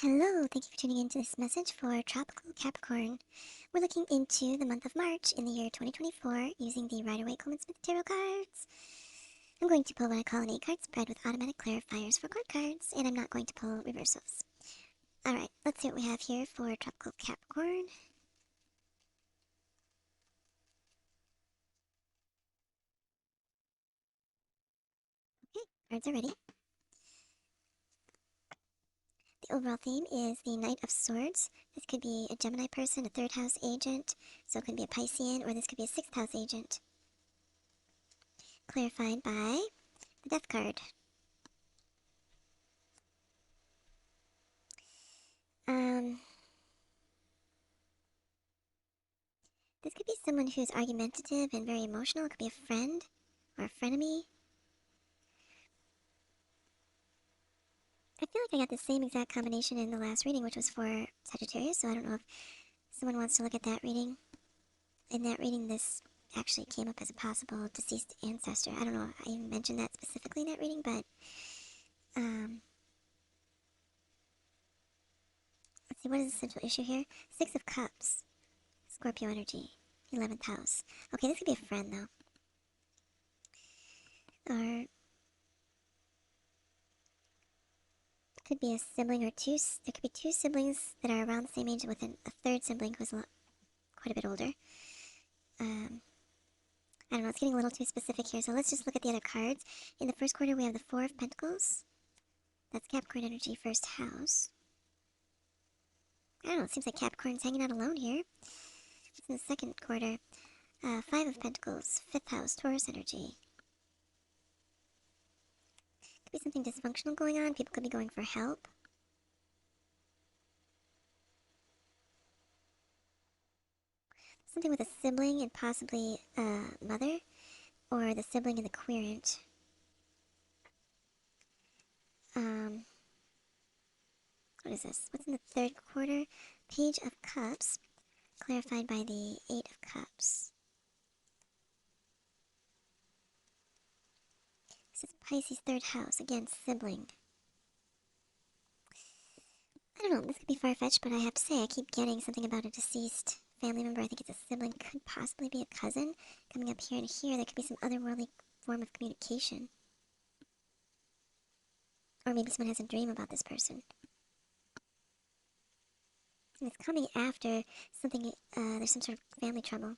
Hello, thank you for tuning into this message for Tropical Capricorn. We're looking into the month of March in the year 2024 using the Rider-Waite Coleman Smith Tarot cards. I'm going to pull what I call an 8-card spread with automatic clarifiers for card cards, and I'm not going to pull reversals. Alright, let's see what we have here for Tropical Capricorn. Okay, cards are ready. The overall theme is the Knight of Swords. This could be a Gemini person, a third house agent, so it could be a Piscean, or this could be a sixth house agent. Clarified by the Death card. This could be someone who's argumentative and very emotional. It could be a friend or a frenemy. I feel like I got the same exact combination in the last reading, which was for Sagittarius, so I don't know if someone wants to look at that reading. In that reading, this actually came up as a possible deceased ancestor. I don't know if I even mentioned that specifically in that reading, but let's see, what is the central issue here? Six of Cups, Scorpio energy, 11th house. Okay, this could be a friend, though. Or could be a sibling or two. There could be two siblings that are around the same age with a third sibling who's quite a bit older. I don't know, it's getting a little too specific here, so let's just look at the other cards. In the first quarter, we have the Four of Pentacles. That's Capricorn energy, first house. I don't know, it seems like Capricorn's hanging out alone here. What's in the second quarter? Five of Pentacles, fifth house, Taurus energy. Could be something dysfunctional going on. People could be going for help. Something with a sibling and possibly a mother, or the sibling and the querent. What is this? What's in the third quarter? Page of Cups, clarified by the Eight of Cups. This is Pisces' third house. Again, sibling. I don't know, this could be far-fetched, but I have to say, I keep getting something about a deceased family member. I think it's a sibling. Could possibly be a cousin. Coming up here and here, there could be some otherworldly form of communication. Or maybe someone has a dream about this person. And it's coming after something, there's some sort of family trouble.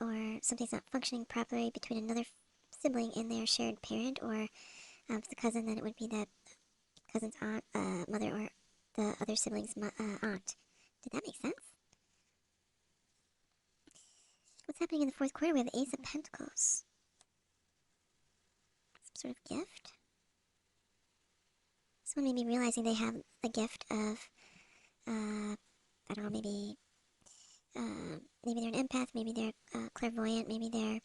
Or something's not functioning properly between another sibling and their shared parent. Or if it's a cousin, then it would be that cousin's aunt, mother, or the other sibling's aunt. Did that make sense? What's happening in the fourth quarter? We have the Ace of Pentacles. Some sort of gift? Someone may be realizing they have the gift of, I don't know, maybe they're an empath, maybe they're clairvoyant, maybe they're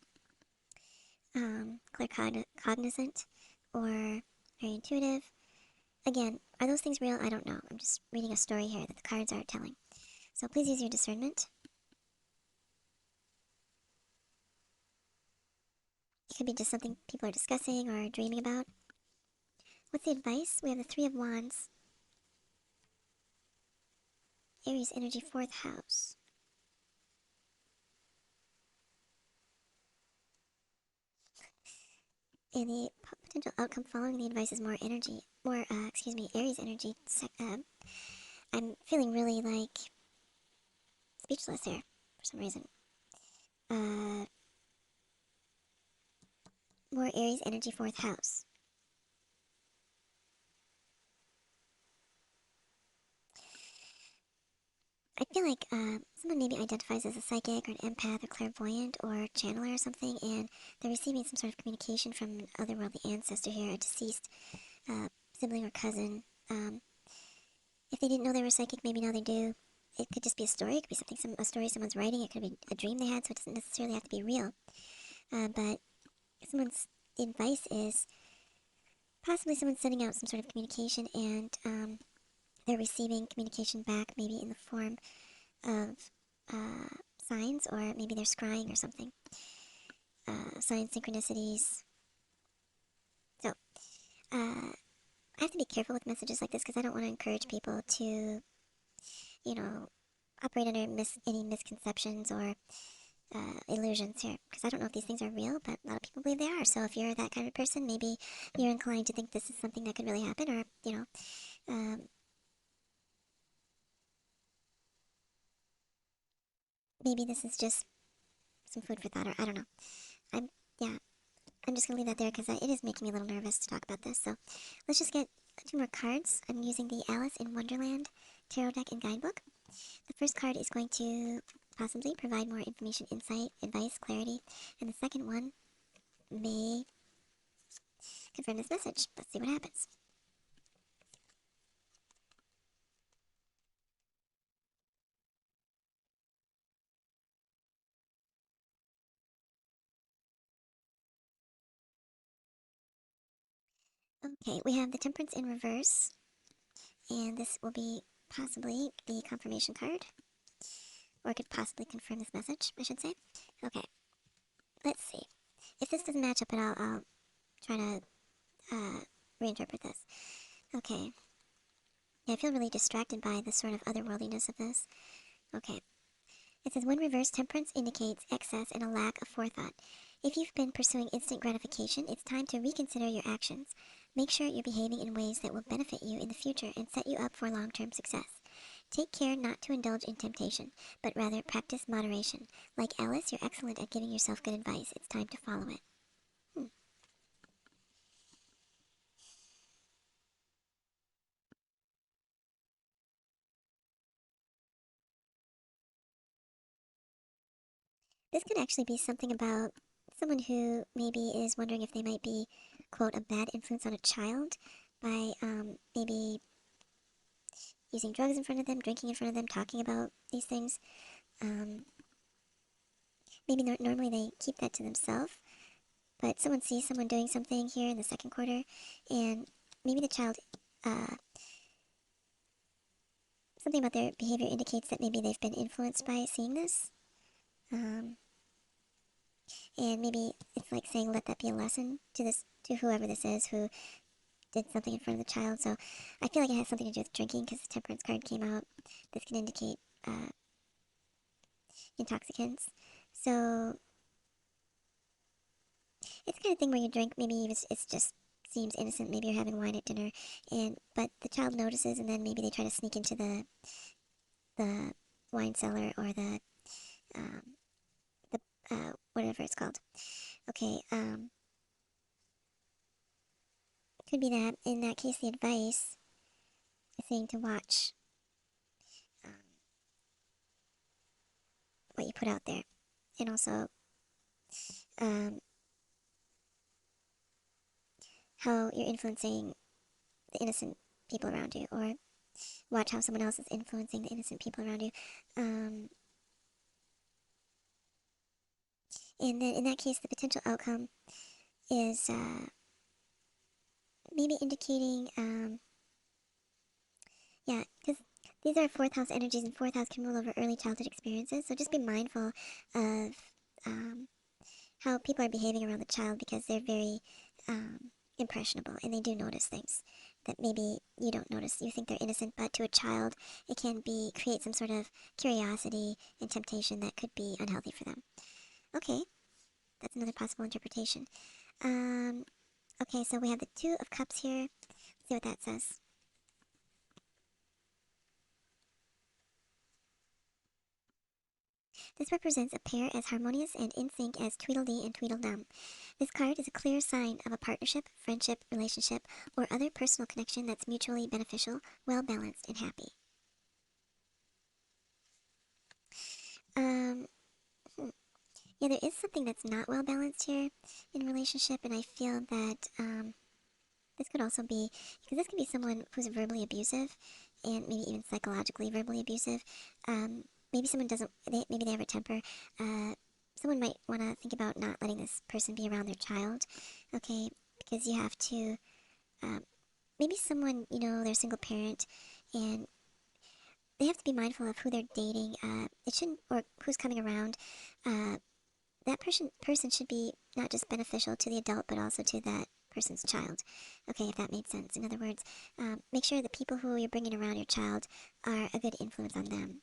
claircognizant, or very intuitive. Again, are those things real? I don't know. I'm just reading a story here that the cards are telling. So please use your discernment. It could be just something people are discussing or dreaming about. What's the advice? We have the Three of Wands. Aries energy, fourth house. And the potential outcome following the advice is more energy, Aries energy. I'm feeling really like speechless here for some reason. More Aries energy, fourth house. I feel like someone maybe identifies as a psychic or an empath or clairvoyant or channeler or something, and they're receiving some sort of communication from an otherworldly ancestor here, a deceased sibling or cousin. If they didn't know they were psychic, maybe now they do. It could just be a story. It could be something, a story someone's writing. It could be a dream they had, so it doesn't necessarily have to be real. But someone's advice is possibly someone's sending out some sort of communication, and they're receiving communication back, maybe in the form of signs, or maybe they're scrying or something. Signs, synchronicities. So, I have to be careful with messages like this because I don't want to encourage people to, you know, operate under any misconceptions or illusions here. Because I don't know if these things are real, but a lot of people believe they are. So if you're that kind of person, maybe you're inclined to think this is something that could really happen, or, um, maybe this is just some food for thought, or I don't know. I'm, yeah, I'm just gonna leave that there because it is making me a little nervous to talk about this. So let's just get two more cards. I'm using the Alice in Wonderland Tarot deck and guidebook. The first card is going to possibly provide more information, insight, advice, clarity, and the second one may confirm this message. Let's see what happens. Okay, we have the Temperance in reverse, and this will be possibly the confirmation card, or it could possibly confirm this message, I should say. Okay, let's see. If this doesn't match up at all, I'll try to reinterpret this. Okay, yeah, I feel really distracted by the sort of otherworldliness of this. Okay, it says, when reverse, temperance indicates excess and a lack of forethought. If you've been pursuing instant gratification, it's time to reconsider your actions. Make sure you're behaving in ways that will benefit you in the future and set you up for long-term success. Take care not to indulge in temptation, but rather practice moderation. Like Alice, you're excellent at giving yourself good advice. It's time to follow it. Hmm. This could actually be something about someone who maybe is wondering if they might be, quote, a bad influence on a child by maybe using drugs in front of them, drinking in front of them, talking about these things. Um, Maybe normally they keep that to themselves, but someone sees someone doing something here in the second quarter, and maybe the child, uh, something about their behavior indicates that maybe they've been influenced by seeing this. Um, and maybe it's like saying, let that be a lesson to to whoever this is who did something in front of the child. So I feel like it has something to do with drinking because the temperance card came out. This can indicate intoxicants. So it's the kind of thing where you drink, maybe it's just seems innocent. Maybe you're having wine at dinner, but the child notices, and then maybe they try to sneak into the wine cellar or um, the whatever it's called. Okay, could be that. In that case, the advice is saying to watch um, what you put out there, and also um, how you're influencing the innocent people around you, or watch how someone else is influencing the innocent people around you. Um, and then in that case, the potential outcome is maybe indicating, yeah, because these are fourth house energies, and fourth house can rule over early childhood experiences. So just be mindful of um, how people are behaving around the child because they're very impressionable and they do notice things that maybe you don't notice. You think they're innocent, but to a child, it can create some sort of curiosity and temptation that could be unhealthy for them. Okay, that's another possible interpretation. Um, okay, so we have the Two of Cups here. Let's see what that says. This represents a pair as harmonious and in sync as Tweedledee and Tweedledum. This card is a clear sign of a partnership, friendship, relationship, or other personal connection that's mutually beneficial, well balanced, and happy. Um, hmm. Yeah, there is something that's not well balanced here in relationship, and I feel that this could also be because this could be someone who's verbally abusive, and maybe even psychologically verbally abusive. Maybe someone doesn't. Maybe they have a temper. Someone might want to think about not letting this person be around their child. Okay, because you have to. Um, Maybe someone they're a single parent, and they have to be mindful of who they're dating. It shouldn't or who's coming around. Uh, that person should be not just beneficial to the adult, but also to that person's child. Okay, if that made sense. In other words, make sure the people who you're bringing around your child are a good influence on them.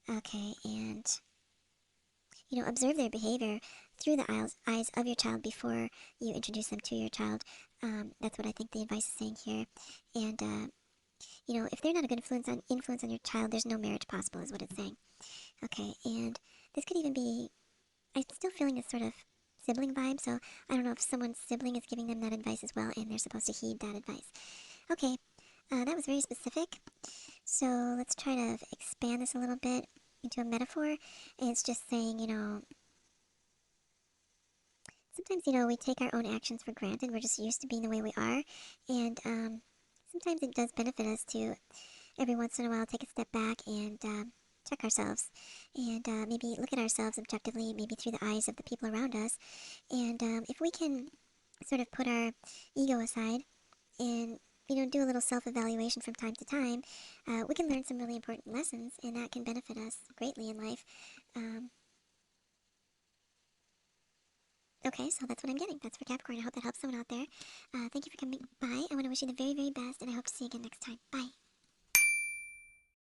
Okay, and observe their behavior through the eyes of your child before you introduce them to your child. That's what I think the advice is saying here. And if they're not a good influence on your child, there's no marriage possible, is what it's saying. Okay, and this could even be, I'm still feeling this sort of sibling vibe, so I don't know if someone's sibling is giving them that advice as well, and they're supposed to heed that advice. Okay, that was very specific, so let's try to expand this a little bit into a metaphor. And it's just saying, sometimes, we take our own actions for granted. We're just used to being the way we are, and sometimes it does benefit us to every once in a while take a step back and check ourselves, and maybe look at ourselves objectively, maybe through the eyes of the people around us. And if we can sort of put our ego aside and do a little self-evaluation from time to time, we can learn some really important lessons, and that can benefit us greatly in life. Um, okay, so that's what I'm getting. That's for Capricorn. I hope that helps someone out there. Thank you for coming by. I want to wish you the very, very best, and I hope to see you again next time. Bye.